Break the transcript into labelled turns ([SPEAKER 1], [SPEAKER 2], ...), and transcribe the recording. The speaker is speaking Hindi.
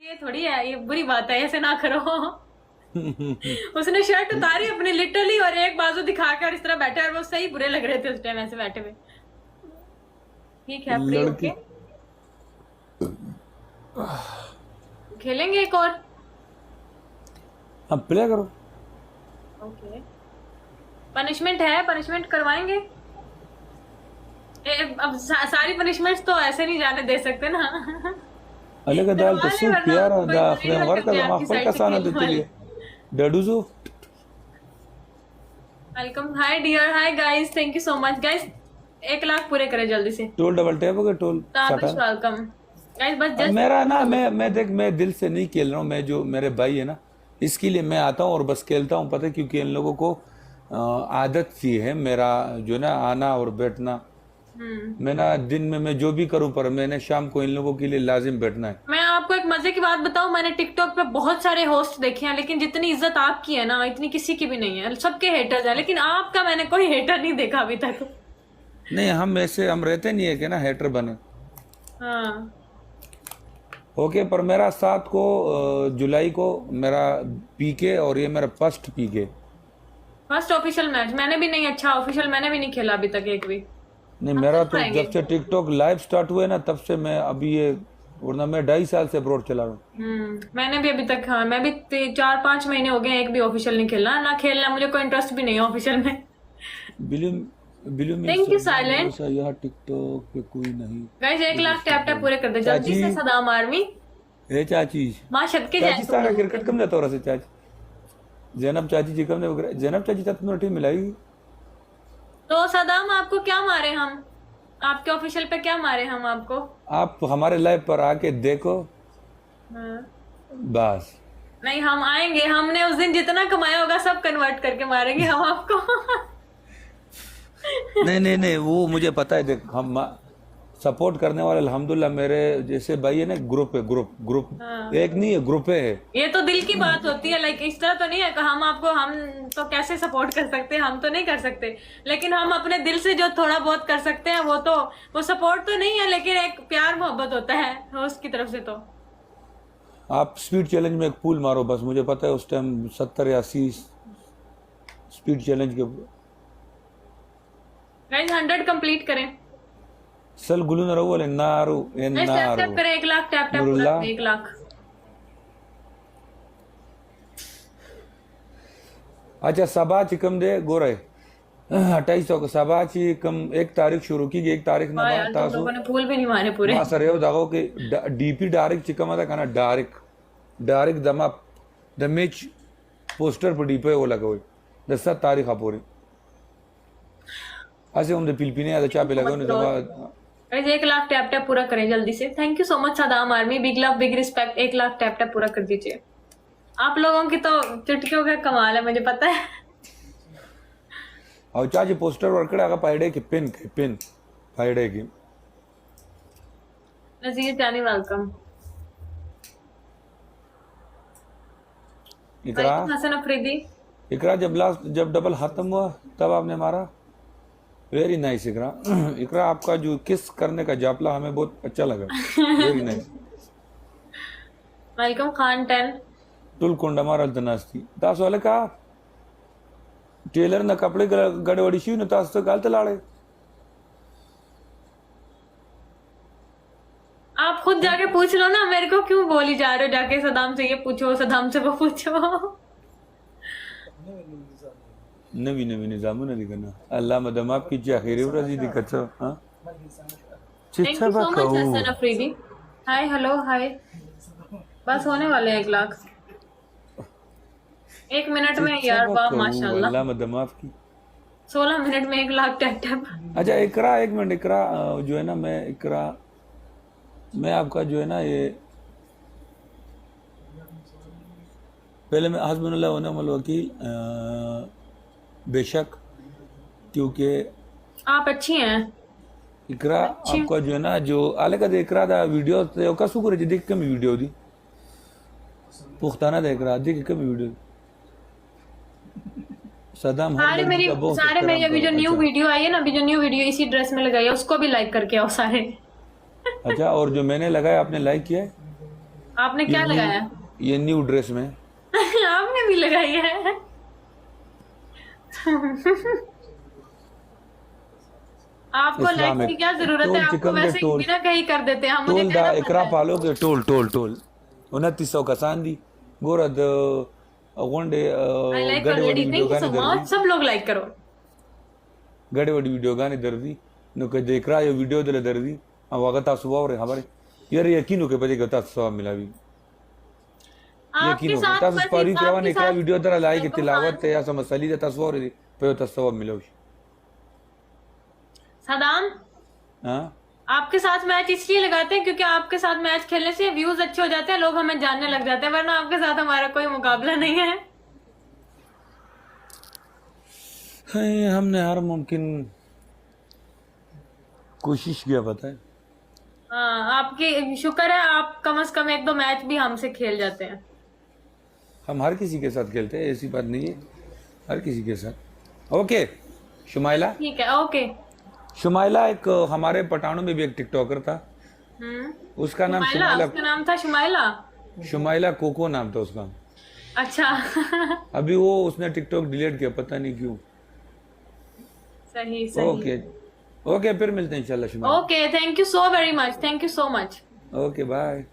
[SPEAKER 1] ये थोड़ी है, ये बुरी बात है, ऐसे ना करो। उसने शर्ट उतारी अपनी लिटरली और एक बाजू दिखाकर इस तरह बैठे, और वो सही बुरे लग रहे थे उस टाइम ऐसे बैठे हुए। ठीक है, फ्री
[SPEAKER 2] लड़की
[SPEAKER 1] होके खेलेंगे एक और।
[SPEAKER 2] अब प्ले करो।
[SPEAKER 1] ओके, पनिशमेंट है, पनिशमेंट करवाएंगे। अब सारी पनिशमेंट्स तो ऐसे नहीं जाने दे सकते ना।
[SPEAKER 2] अलग दाल
[SPEAKER 1] करवा ले,
[SPEAKER 2] तस्सूप
[SPEAKER 1] वरना
[SPEAKER 2] यार
[SPEAKER 1] कोई
[SPEAKER 2] दा
[SPEAKER 1] तो नहीं रख
[SPEAKER 2] framework
[SPEAKER 1] सकते
[SPEAKER 2] da
[SPEAKER 1] आपकी
[SPEAKER 2] माफल
[SPEAKER 1] साइड
[SPEAKER 2] का
[SPEAKER 1] से
[SPEAKER 2] साना
[SPEAKER 1] खेलने
[SPEAKER 2] देते
[SPEAKER 1] वाले।
[SPEAKER 2] लिए डडूजो
[SPEAKER 1] welcome, hi dear, hi guys, thank you so much guys. 1 lakh पूरे करें जल्दी से।
[SPEAKER 2] टोल डबल टैप हो गया टोल
[SPEAKER 1] ताबिश
[SPEAKER 2] सटा।
[SPEAKER 1] वेलकम गाइस, बस
[SPEAKER 2] अब
[SPEAKER 1] जस्ट
[SPEAKER 2] मेरा ना मैं देख मैं दिल से नहीं खेल रहा हूँ। मैं जो मेरे भाई है ना इसके लिए मैं आता हूँ और बस खेलता हूँ, पता है क्योंकि इन लोगों को आदत सी है मेरा जो ना आना और बैठना। मैं ना दिन में मैं जो भी करूँ पर मैंने शाम को इन लोगों के लिए लाजिम बैठना है।
[SPEAKER 1] मैं आपको एक मजे की बात बताऊं, मैंने टिकटॉक पे बहुत सारे होस्ट देखे हैं, लेकिन जितनी इज्जत आपकी है ना इतनी किसी की भी नहीं है। सबके हेटर्स हैं, लेकिन आपका मैंने कोई हेटर नहीं देखा अभी तक।
[SPEAKER 2] नहीं हम ऐसे हम रहते नहीं है कि ना हेटर बने।
[SPEAKER 1] हाँ,
[SPEAKER 2] ओके पर मेरा 7 को जुलाई को मेरा पीके और ये मेरा फर्स्ट पीके।
[SPEAKER 1] फर्स्ट ऑफिशियल मैच मैंने भी नहीं, अच्छा ऑफिशियल मैंने भी नहीं खेला अभी तक एक भी।
[SPEAKER 2] नहीं
[SPEAKER 1] हम
[SPEAKER 2] मेरा
[SPEAKER 1] जरूर
[SPEAKER 2] तो
[SPEAKER 1] आएंगे।
[SPEAKER 2] जब से टिकटॉक लाइव स्टार्ट हुए ना तब से मैं अभी ये वरना मैं 2.5 साल से अब्रॉड चला रहा हूँ।
[SPEAKER 1] मैंने भी अभी तक, हाँ मैं भी 4-5 महीने हो गए एक भी ऑफिशियल नहीं खेलना ना, खेलना मुझे कोई इंटरेस्ट भी नहीं है ऑफिशियल में।
[SPEAKER 2] बिल्यू बिल्यू में
[SPEAKER 1] थैंक यू
[SPEAKER 2] सलमान
[SPEAKER 1] साइलेंट
[SPEAKER 2] जैसा यहाँ टिकटॉक पे कोई नहीं।
[SPEAKER 1] गाइस, 1 लाख टैप टैप पूरे कर दे जल्दी
[SPEAKER 2] चाची
[SPEAKER 1] से सदाम आर्मी।
[SPEAKER 2] ए चाची
[SPEAKER 1] माँ शतके
[SPEAKER 2] चाची
[SPEAKER 1] जाए तुम
[SPEAKER 2] सारा
[SPEAKER 1] लोगों के।
[SPEAKER 2] क्रिकेट कम जाता हो रहा चाची जैनब चाची जी कम ने जैनब चाची तक तुमने टीम मिलाई।
[SPEAKER 1] तो सदाम आपको क्या मारे हम, आपके ऑफिशियल पे क्या मारे हम आपको।
[SPEAKER 2] आप हमारे लाइव पर आके देखो
[SPEAKER 1] हाँ।
[SPEAKER 2] बस।
[SPEAKER 1] नहीं हम आएंगे, हमने उस दिन जितना कमाया होगा सब कन्वर्ट करके मारेंगे हम आपको।
[SPEAKER 2] नहीं नहीं नहीं वो मुझे पता है। देख हम सपोर्ट करने वाले अल्हम्दुलिल्लाह मेरे जैसे भाई है ना ग्रुप है ग्रुप
[SPEAKER 1] हाँ।
[SPEAKER 2] एक नहीं है ग्रुप है।
[SPEAKER 1] ये तो दिल की बात होती है, लाइक इस तरह तो नहीं है कि हम आपको, हम तो कैसे सपोर्ट कर सकते हैं, हम तो नहीं कर सकते, लेकिन हम अपने दिल से जो थोड़ा बहुत कर सकते हैं वो सपोर्ट तो नहीं है, लेकिन एक प्यार मोहब्बत होता है होस्ट की तरफ से। तो
[SPEAKER 2] आप स्पीड चैलेंज में एक पूल मारो बस, मुझे पता है उस टाइम 70 या 80 स्पीड चैलेंज के
[SPEAKER 1] गाइस 100 कंप्लीट करें।
[SPEAKER 2] सल गुलू न रहो वाले नारू ए
[SPEAKER 1] गाइस टैप
[SPEAKER 2] नारू
[SPEAKER 1] टैप करें, 1 लाख टैप टैप
[SPEAKER 2] नुरुल्लाह।
[SPEAKER 1] पूरा 1 लाख।
[SPEAKER 2] अच्छा सबा चिकम दे गोरे 2800 को सबा चिकम 1 तारीख शुरू की 1 तारीख ना
[SPEAKER 1] हाँ
[SPEAKER 2] बाद
[SPEAKER 1] यार, तुम
[SPEAKER 2] तासु
[SPEAKER 1] लोगों ने फूल भी नहीं मारे पूरे।
[SPEAKER 2] मा सर यो दागो के डीपी डायरेक्ट चिकम आता kana डायरेक्ट दमा द मैच पोस्टर पर डीपे वो लगा हुए 10 तारीख पूरी ऐसे हम द फिलिपिने या चापे लगा उन्हें दवा।
[SPEAKER 1] गाइस 1 लाख टैप टैप पूरा करें जल्दी से। Thank you so much Saddam army, big love big respect. 1 lakh tap tap पूरा कर दीजिए। आप लोगों की तो चुटकियों का कमाल है, मुझे पता है।
[SPEAKER 2] और चाची पोस्टर वर्कड़ आगा पाइडे की पिन पाइडे की
[SPEAKER 1] नजीर जानी वेलकम।
[SPEAKER 2] इकरा
[SPEAKER 1] हसन अफरीदी।
[SPEAKER 2] इकरा जब डबल खत्म हुआ तब आपने मारा। वेरी नाइस इकरा। इकरा आपका जो किस करने का जापला हमें बहुत अच्छा लगा। Very nice.
[SPEAKER 1] वेलकम खान 10।
[SPEAKER 2] तुलकुंड हमारा दनास्ती दास वाले का टेलर न कपड़े गड़बड़ी शी न तास तो गलत लाड़े।
[SPEAKER 1] आप खुद जाके पूछ लो ना, मेरे को क्यों बोली जा रहे हो, जाके सदाम से ये पूछो, सदाम से वो पूछो।
[SPEAKER 2] नवी निजाम न दिखना अल्लाह मदम आपकी आखिरी रजी दिक्कत हां
[SPEAKER 1] thank you so much Hasan Afridi. Hi hello hi. बस होने वाले 1 लाख 1 मिनट में यार, वाह माशाल्लाह।
[SPEAKER 2] अल्लाह मदम आपकी
[SPEAKER 1] 16 मिनट में 1 लाख टैप टैप।
[SPEAKER 2] अच्छा इकरा 1 मिनट इकरा जो है ना मैं आपका जो है ना ये पहले मैं हस्बुल्लाह व निअमल वकील बेशक क्योंकि
[SPEAKER 1] आप अच्छी हैं।
[SPEAKER 2] इकरा आपका जो है ना जो आले का इकरा दा वीडियो ते का सु करे देख के वीडियो दी पुख्ताना देख रहा देख के वीडियो सदाम
[SPEAKER 1] सारे मेरी अभी जो न्यू वीडियो आई है ना, अभी जो न्यू वीडियो इसी ड्रेस में लगाई है, उसको भी लाइक करके आओ सारे।
[SPEAKER 2] अच्छा और जो मैंने लगाया आपने लाइक किया है?
[SPEAKER 1] आपने क्या लगाया?
[SPEAKER 2] ये न्यू ड्रेस में
[SPEAKER 1] आपने भी लगाई है? आपको लाइक
[SPEAKER 2] इस्लामिक
[SPEAKER 1] की क्या जरूरत है?
[SPEAKER 2] टोल
[SPEAKER 1] आपको
[SPEAKER 2] चिकन के
[SPEAKER 1] वैसे ही
[SPEAKER 2] टोल
[SPEAKER 1] बिना कहीं कर देते हैं हम, मुझे
[SPEAKER 2] टोल दा
[SPEAKER 1] कहना
[SPEAKER 2] एकरा
[SPEAKER 1] पड़ता है।
[SPEAKER 2] पालो के टोल टोल टोल 2900 कसांदी गोरद वोंडे
[SPEAKER 1] आई लाइक
[SPEAKER 2] गड़े
[SPEAKER 1] ऑलरेडी,
[SPEAKER 2] वडी वीडियो
[SPEAKER 1] थैंक यू सो
[SPEAKER 2] गाने दर्दी
[SPEAKER 1] मच। सब लोग लाइक करो।
[SPEAKER 2] गड़े वडी वीडियो गाने दर्दी नो के देखरा यो वीडियो दले दर्दी अवागता सुबह और हमारे यार यकीन के पजे गता सब मिलावी
[SPEAKER 1] आपके
[SPEAKER 2] यकीन
[SPEAKER 1] साथ
[SPEAKER 2] तास
[SPEAKER 1] बस
[SPEAKER 2] स्टोरी के वन
[SPEAKER 1] आपके
[SPEAKER 2] एकरा
[SPEAKER 1] साथ
[SPEAKER 2] वीडियो दरा लाइक
[SPEAKER 1] हाँ,
[SPEAKER 2] तिलावत या समसली दे तस्वर पे तस्वर मिलो
[SPEAKER 1] सदाम,
[SPEAKER 2] हां
[SPEAKER 1] आपके साथ मैच इसलिए लगाते हैं क्योंकि आपके साथ मैच खेलने से व्यूज अच्छे हो जाते हैं, लोग हमें जानने लग जाते हैं, वरना आपके साथ हमारा कोई मुकाबला नहीं है।
[SPEAKER 2] हमने हर मुमकिन कोशिश किया पता है
[SPEAKER 1] हाँ, आपकी शुक्र है, आप कम से कम 1-2 मैच भी हमसे खेल जाते हैं।
[SPEAKER 2] हम हर किसी के साथ खेलते हैं ऐसी बात नहीं है हर किसी के साथ ओके शुमाइला
[SPEAKER 1] ठीक है, ओके।
[SPEAKER 2] शुमाइला एक हमारे पठानों में भी एक टिकटॉकर था उसका नाम
[SPEAKER 1] शुमाइला,
[SPEAKER 2] शुमाइला
[SPEAKER 1] उसका नाम था शुमाइला।
[SPEAKER 2] शुमाइला कोको नाम था उसका
[SPEAKER 1] अच्छा।
[SPEAKER 2] अभी वो उसने टिकटॉक डिलीट किया पता नहीं क्यों
[SPEAKER 1] सही सही।
[SPEAKER 2] ओके ओके फिर मिलते हैं इंशाल्लाह Shumaila
[SPEAKER 1] okay, thank you so very much, thank you so much.
[SPEAKER 2] Okay bye